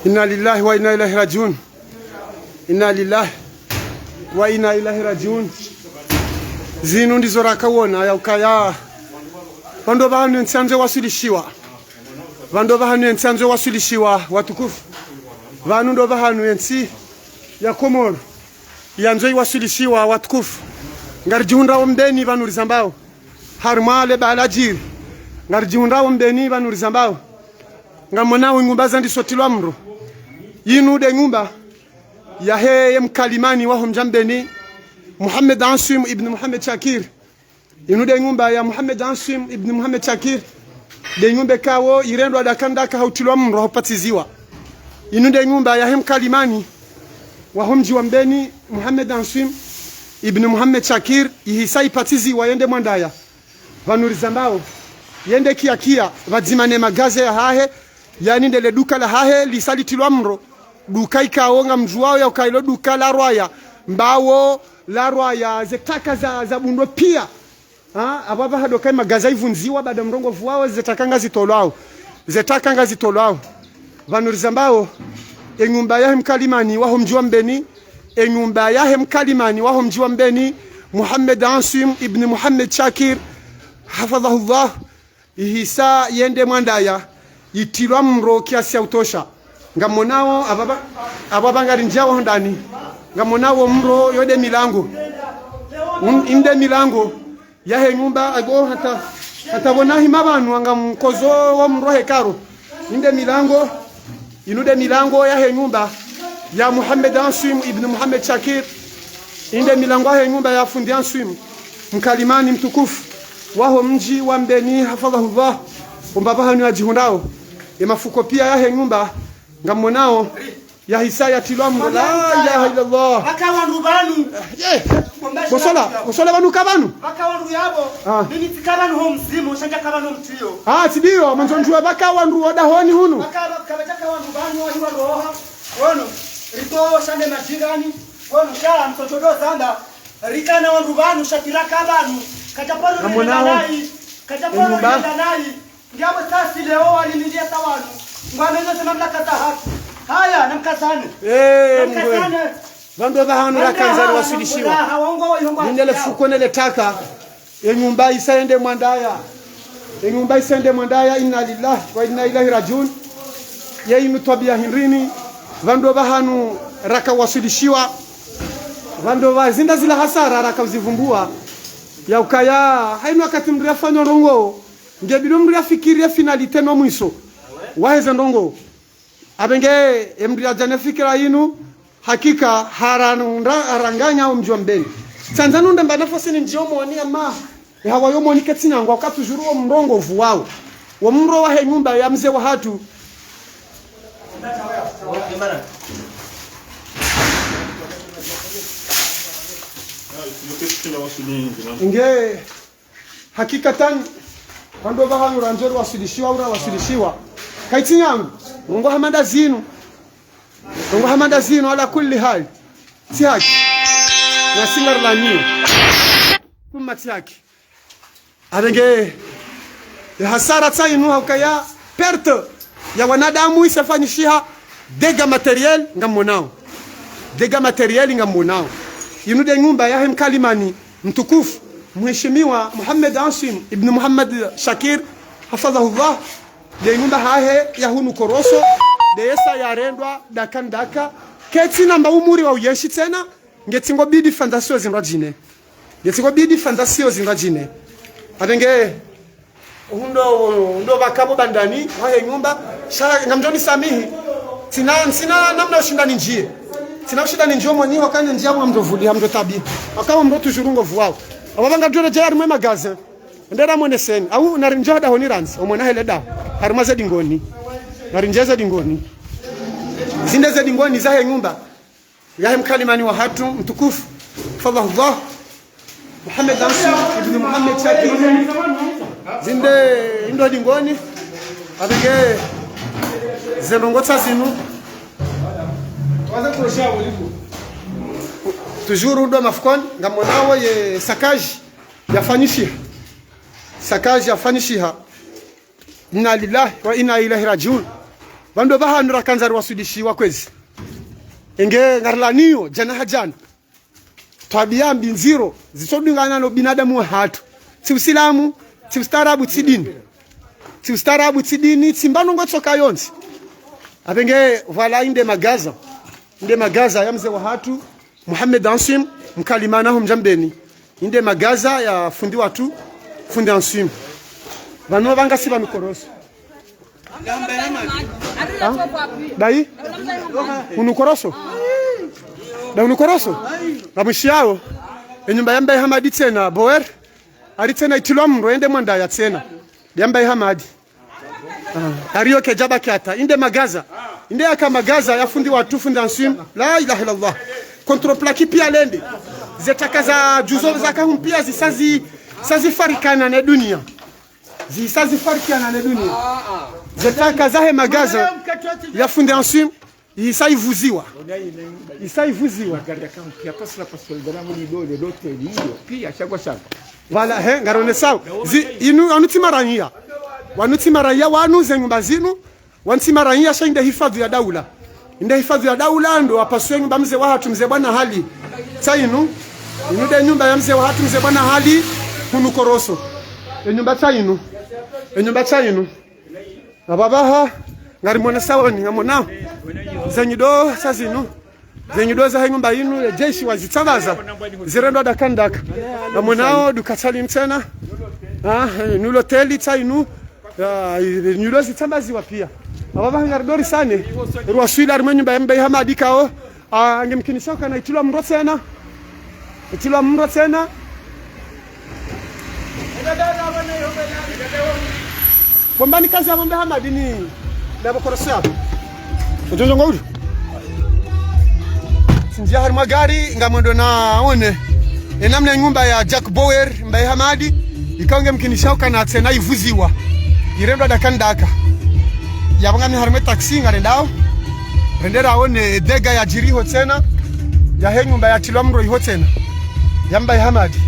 Inna lillahi wa inna ilaihi rajiun. Inna lillahi wa inna ilaihi rajiun. Zinu ndizo rakawona ya ukaya. Vando vahanu nsanze wasulishiwa. Vando vahanu nsanze wasulishiwa watukufu. Vanu ndo vahanu ensi ya Komoro. Yanzoi wasulishiwa watukufu. Ngarjihunda ombeni vanu rizambao. Harmale balajiri. Ngarjihunda ombeni vanu rizambao. Ngamona ngumba zandi sotilwa mro. Yinu de ngumba ya heye mkalimani wa mjambeni Muhammad Asim ibn Muhammad Shakir. Yinu de ngumba ya Muhammad Asim ibn Muhammad Shakir. De ngumbe kawo irendwa dakandaka hautilwa mro hopatiziwa. Yinu de ngumba ya mkalimani wa mji wa mbeni Muhammad Asim ibn Muhammad Shakir ihisai patiziwa yende mwandaya. Vanurizambao yende kia vadzimane magaze ya hahe. Yani ndele duka la hahe lisalitilwa mro duka ikaonga mjuao ya ukailo duka la rwaya mbawo la rwaya zetaka za bundo pia ababa hado kai magaza ivunziwa bada mrongo vuao zetakanga zitolwao vanurizambao enyumba yahe mkalimani waho mjiwa mbeni enyumba yahe mkalimani waho mjiwa mbeni Muhammad Asim ibn Muhammad Shakir hafadhahullah ihisa yende mwandaya itilwa mro kiasi ya utosha ngamonao ababa ngari njao ndani ngamonao mro yode milango inde milango yahe nyumba ago hata bonahi mabanu anga mkozo wa mro hekaro inde milango inude milango yahe nyumba ya Muhammad Asim ibn Muhammad Shakir inde milango yahe nyumba ya fundi Asim mkalimani mtukufu waho mji wa mbeni hafadhahullah umbaba hanu ajihundao mafuko pia yahe nyumba ngamonao ya hisaya tilwamu la ilaha illallah bakawandu banu bosola banu kabanu bakawandu yabo nini tikabanu ho mzimu shanja kabanu mtiyo tibiyo manjonjwa bakawandu odahoni hunu bakabaka wandu banu wa roha wono rito shande majirani wono shala mtotodo sanda rikana wandu banu shakira kabanu kajaparo ndani Ndiabo sasi leo walinilia tawanu. Ngwameza sema mlakata haki. Haya namkazane. Namkazane. Vando vahanu la kanzari wasilishiwa. Nindele fuko nele taka. Enyumba isaende mwandaya. Enyumba isaende mwandaya inna lillahi wa inna ilaihi rajiun. Yei mtwabia hindrini. Vando vahanu raka wasilishiwa. Vando vazinda zila hasara raka uzivumbua. Ya ukaya hainu wakati mria fanyo rongo. Ngebido mria fikiria finalite no mwiso waheze ndongo abenge emria jane fikira yinu hakika haranganya umjwa mbeni sanzanu ndamba nafasi ni njomo ni ama hawa yomo ni ketina ngwa katujuru wa mrongo vuwao wa mro wa he nyumba ya mzee wa hatu nge hakikatan Kando bahanu ranjoro wasilishiwa kaiti yangu Mungu hamanda zinu ala kulli hali tihaki na singar la niyo kuma tihaki adenge hasara tsainu hakaya perte ya wanadamu isafanyishiha dega materiel ngamonao inude nyumba ya mkalimani mtukufu Mheshimiwa Muhammad Asim ibn Muhammad Shakir hafadhahullah de nyumba hahe ya hunu koroso de yesa yarendwa dakandaka keti namba umuri wa uyeshi tena ngetingo bidi fantazio zinrajine adenge ndo bakabo bandani hahe nyumba sha ngamjoni samihi sina namna ushindani njie sina ushindani njio mwenye wakane njia mdomvuli hamdotabi akawa mdotu jurungo vuao abanga jore jari mwe magaze ndera mwene seni au narinjada honi ranzi omwana hele da harmaze dingoni narinjeza dingoni zinde dingoni zahe nyumba yahe mkalimani wa hatu mtukufu fadhahullah Muhammad Asim ibn Muhammad Shakir zinde indo dingoni abenge zenongotsa zinu waza kurusha ulipo toujours ndo mafukoni ngamonao ye sakaji yafanishiha inna lillahi wa inna ilaihi rajiun Wando bahanu rakanza wasudishiwa kwezi. Enge ngarlaniyo jana hajana. Tabia mbinziro zisodungana no binadamu wa hatu. Si Uislamu, si ustaarabu, si dini. Si ustaarabu, si dini, si mbano ngotsoka yonsi. Abenge vala inde magaza. Inde magaza ya mzee wa hatu Muhammad Ansim mkalimana hum jambeni. Inde magaza ya fundi watu fundi Ansim. Vano vanga siba mikoroso. Dai? Unukoroso? Da unukoroso? Abushiyao. Enyumba yambaye Hamadi tena boer. Ari tena itilomro ende mwanda ya tena. Yambaye Hamadi. Ariyo kejaba kyata inde magaza. Inde yaka magaza ya fundi watu fundi Ansim. La ilaha illallah. Kontroplaki pia lende. Zetaka za juzo zaka humpia sazi farikana na dunia. Zisazi farikana na dunia. Zetaka zahe magaza ya fundi Ansim. Isaivuziwa. Wala he ngarone sawa. Inu anutimarania. Wanutimarania wanu zenyumba zinu. Wanutimarania shainde hifadhi ya daula. Inde hifadhi ya daula ndo apaswe nyumba mzee wa hatu mzee bwana hali. Tainu. Inude nyumba ya mzee wa hatu mzee bwana hali hunukoroso. Nyumba tainu. Nyumba tainu. Ababaha ngari mwana sawa ni ngamona. Zenyido sazinu. Zenyido za nyumba inu jeshi wazitabaza. Zirendo dakandaka. Ngamonao dukatali mtena. Nulo teli tainu. Nulo zitabazi wapia. Ababaha ngaridori sane. Ruwaswila nyumba ya mbaye Hamadi kao. Ngemkinisha kana itilo mro tena. Itilo mro tena. Bombani kazi ya mbaye Hamadi ni ndabo korosia. Ujonjo ngaudu. Sinjia harima gari ngamondo na one. Enamna nyumba ya Jack Bower mbaye Hamadi ikange mkinisha kana tena ivuziwa. Irendo dakandaka. Yabanga harime taxi ngarendao. Rendera one dega ya jiri tena. Ya he nyumba ya Tilomro tena. Ya mbaye Hamadi.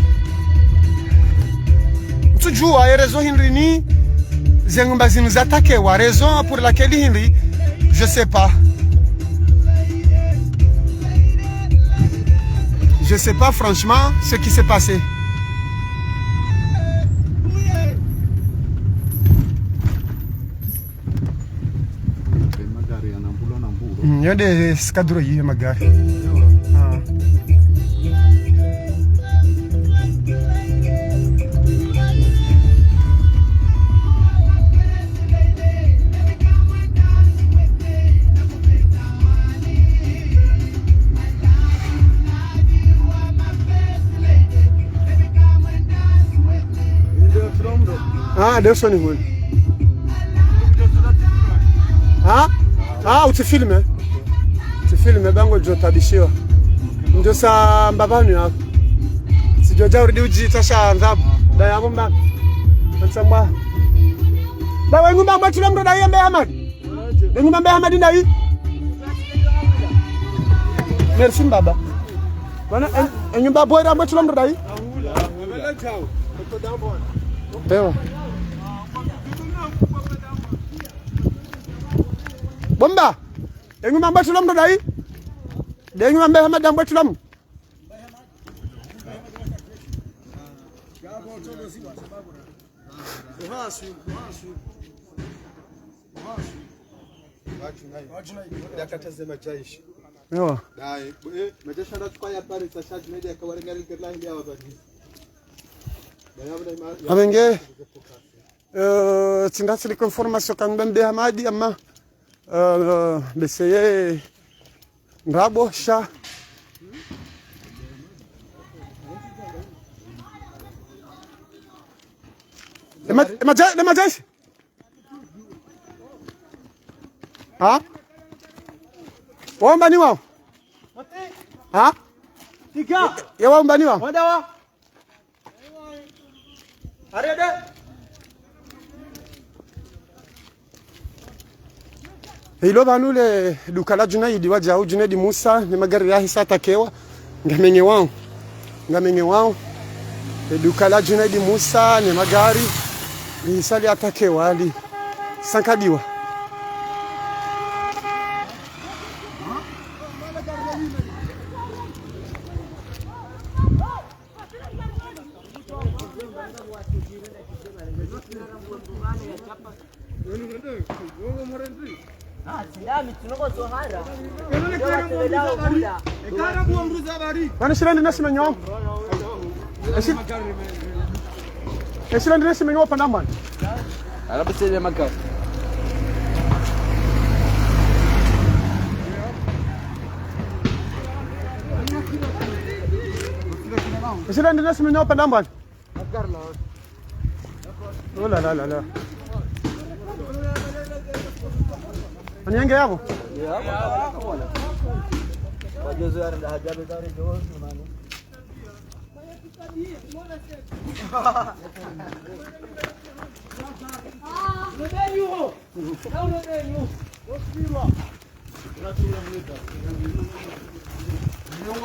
Mtujua yerezo Henry ni zengumba zinu zatake wa raison pour laquelle Henry je sais pas. Je sais pas franchement ce qui s'est passé. Yode skadro yi magari. Deus ni huyu. Utifilme. Utifilme bango jotabishiwa. Ndio sa mbabani hapo. Sijoja uridi uji tasha ndhabu. Da yabo mba. Nsamba. Da wengu mba batula mdo da yembe Hamadi. Wengu mba Hamadi ndai. Merci baba. Bana enyumba boyra batula mdo dai. Ewa. Bomba. Engu mamba tulam do dai. Dengu mamba Hamad dam tulam. Ewa. Dai, majesha ndachukua habari za charge media kwa ngari kirlahi ndia wabadi. Amenge tingasili information kan bembe Hamadi amma beseye ngrabo sha Ema jeshi Wamba ni wao Tika ya wamba ni wao Wadawa Arede Hilo banule dukala Junaidi waja au Junaidi Musa ni magari ya hisata kewa ngamenye wao dukala Junaidi Musa ni magari ni hisali atakewa ali sankadiwa Wanashirandi nasi menyo. Shirandi nasi menyo pandamban. Alafu sasa maka. Shirandi nasi menyo pandamban. Oh la la la la. Anyenge yabo? Wajozoea ndio hajabe tare jo mani.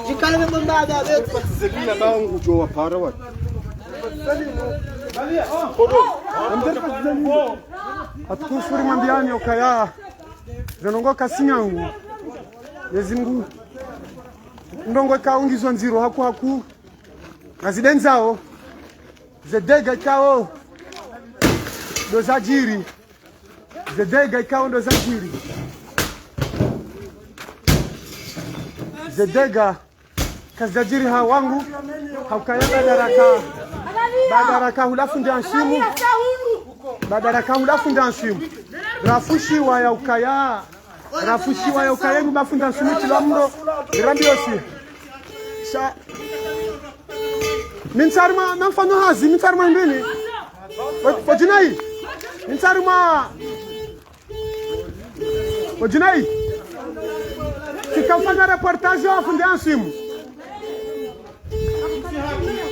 Jikale mbamba wetu Zelina bangu jo wapara wa. Atukufuri mwambiani okaya. Zanongoka sinyangu. Yezingu. Ndongo kaungizwa nziro haku. Azidenzao. Zedega ikao. Dozajiri. Zedega ikao dozajiri. Zedega kazajiri hawangu haukaya badaraka hulafu ndanshimu badaraka hulafu ndanshimu rafushi wa yaukaya ngubafu ndanshimu tilamro irambiosi sha minsarma namfano hazi minsarma ndini wajinai minsarma wajinai Sikafanya reportage wa fundan simu.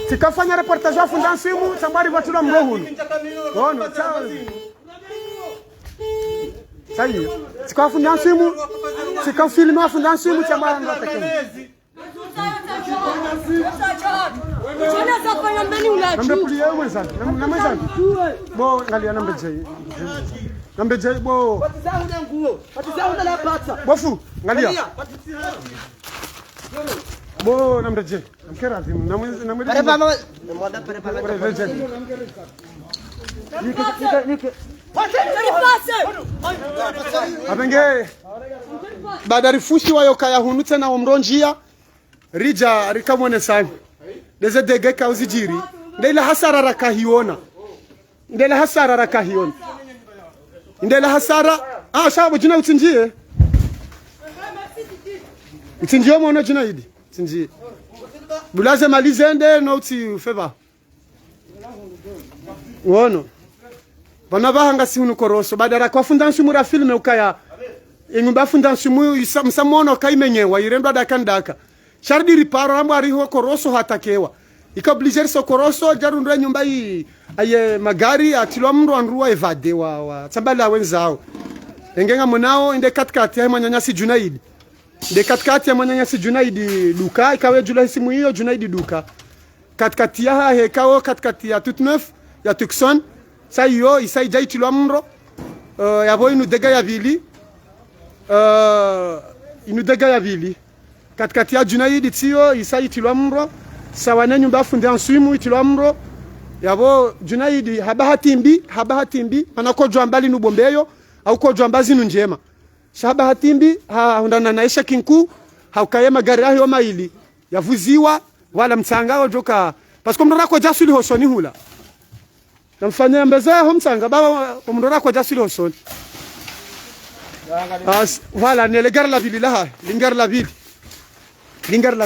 Sikafanya reportage wa fundan simu sambari batula mrohunu. Ono sawa. Sahi. Sikafanya simu. Sikafilma wa fundan simu sambari ngatakeni. Nambe kulia mwenzani. Na mwenzani. Bo ngalia nambe jai. Nambe jai bo. Patizao la pata. Bofu ngalia. Bo namdeje. Namkera zimu. Namwe. Prepara. Namwada prepara. Nike. Abenge. Badari fushi wayo kaya hunute na omronjia. Rija rikamone sana. Deze dege ka uzijiri. Ndela hasara rakahiona. Ndela hasara. Shabu jina utinjie. Utinjie mwana jina hidi. Utinjie. Bulaze malizende no uti feba. Uono. Vanavahanga si unukoroso. Badara kwa fundansu mura filme ukaya. Ingumba fundansu mu msamono kaimenyewa. Irendo adakandaka. Shardi riparo rambu ariho koroso hatakewa. Ikablijeri so koroso jarundwe nyumba hii. Aye magari atilwa mru anruwa evade wa tsambala wenzao. Engenga monao inde katikati ya mwanyanyasi Junaidi. Inde katikati ya mwanyanyasi Junaidi duka. Ikawe jula simu hiyo Junaidi duka. Katikati ya hekao katikati ya Tutneuf ya Tucson. Sa hiyo isai jai tilwa mro. Yabo inu dega ya vili. Katikati ya Junaidi tiyo isai tilwa mro. Sawane nyumba funde ansuimu tilwa mro. Yabo Junaidi habahatimbi manakojwa mbali nubombeyo au kojwa mbazi njema. Shabahatimbi hundana naisha kinku haukaye magari ayo maili yavuziwa wala mtsanga ojoka pasko mndora kwa jasuli hosoni hula. Namfanya mbeza ho mtsanga baba mndora kwa jasuli hosoni. Voilà ne legar la ville là, lingar la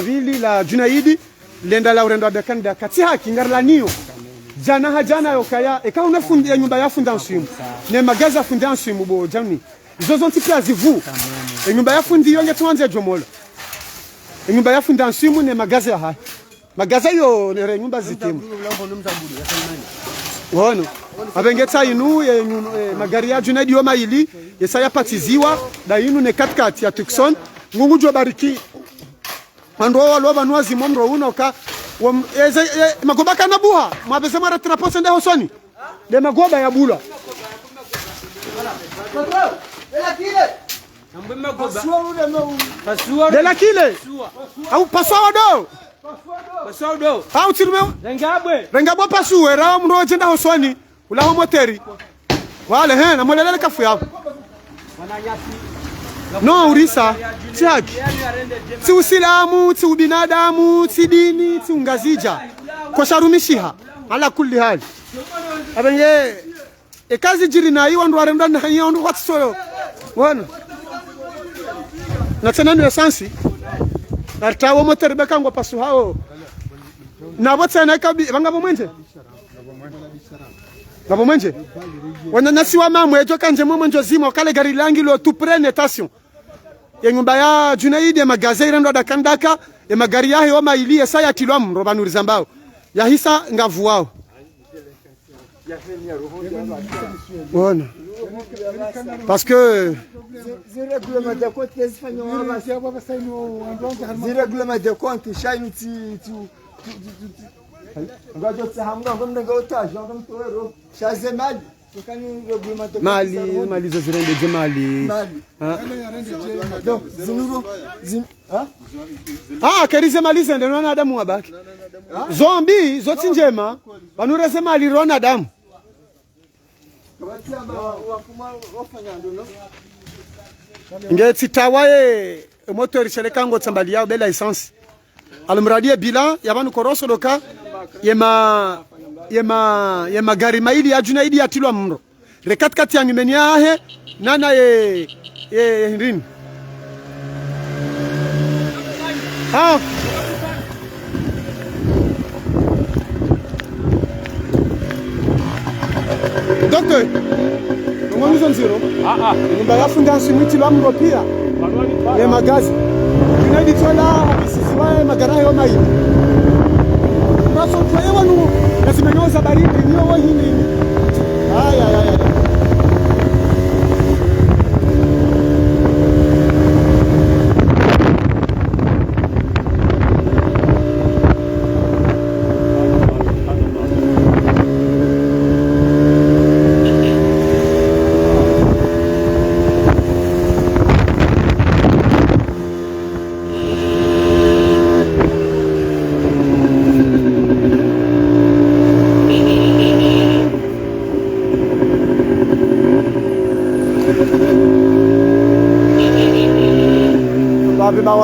ville la Junaidi lenda la urendo abekanda kati haki ngar la niyo. Jana yokaya eka unafundia nyumba ya funda simu ne magaza funda simu bo jani zozo tiplazi vu nyumba ya fundi yonge tuanze jomola nyumba ya funda simu ne magaza ha magaza yo ne nyumba zitemu wono abengeta inu magari ya Junaidi yo maili yesaya patiziwa da inu ne katikati ya Tucson ngungujwa bariki ando walo banwazi momro unoka magobaka na buha mabeze mara traposa nde hosoni de magoba ya bula de la kile au paswa do au tilme rengabwe paswa ra mro jenda hosoni ula ho moteri Wale na mwelelele kafu yao. No urisa. Si haki. Si usilamu, si ubinadamu, si dini, si ungazija. Kwa sharumishiha. Ala kulli hali. Abenge kazi jiri na hiyo ndo arenda na hiyo ndo watsoyo. Wana. Na tena ni essence. Artawo motor bekango pasu hao. Na botsa na kabi banga bomwenje. Ngabo mwenje. Wana nasiwa mamwe ejo kanje mwe njo zimo kale gari langi lo tu prene station. Yenyumba ya Junaidi ya magazeti ndo dakandaka ya magari yahe wa maili esa ya tilwa robanu rizambao. Ya hisa ngavu wao. Wana. Parce que règlement de compte chaîne mali zo zirende je mali. Kerize mali zende nona Adamu wabaki. Zombi zoti njema banureze mali rona Adamu. Ngeti tawaye motor chelekango tsambali yao bela essence. Almradie bilan yabanu koroso doka yema gari maili ya Junaidi ya tilwa mro. Rekat kati ya ngimenia he nana ye ndini. Doctor, ngombe zonziro. Ngombe yafunga simiti la mro pia. Ye magazi. Junaidi tola bisisiwae magara yo mai. Baso kwa wanu nasimenyoza baridi niyo wahini. Ay.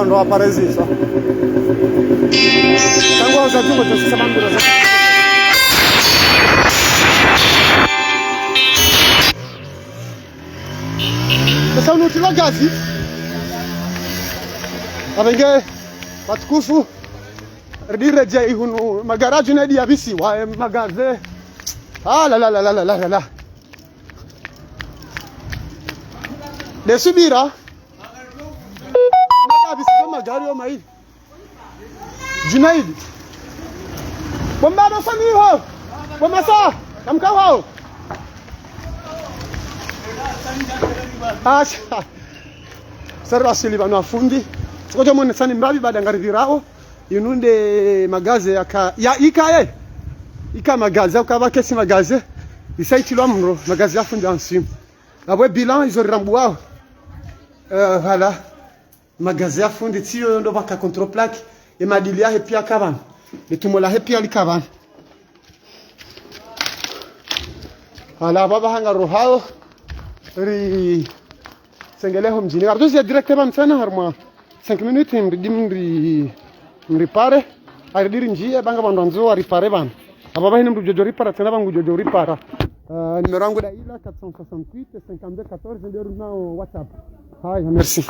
Ndo aparece só. Tango za tungo tosisa bandiro za. Sasa unutila gazi. Abenge watukufu ndireje hunu magaraji na dia bisi wa magaze. La. Desubira. Magari yo mai Junaidi bombado sani ho bomasa kamka ho sarwa sili bana fundi sikojo mone sani mrabi baada ngaridhirao inunde magaze ya ika magaze ukabake si magaze isaitilwa mro magaze afundi ansim abwe bilan izo rambuao hala magazi ya fundi tiyo ndo baka control plaque e madili ya pia kabana litumola pia likabana ala baba hanga rohao ri sengeleho mjini arduzi directement msana harma 5 minutes mri pare aridiri njia banga bandonzo aripare bana ababa hini mrujojo ripara tena bangu jojo ripara numero yangu da ila 468 52 14 ndio nao WhatsApp. Merci.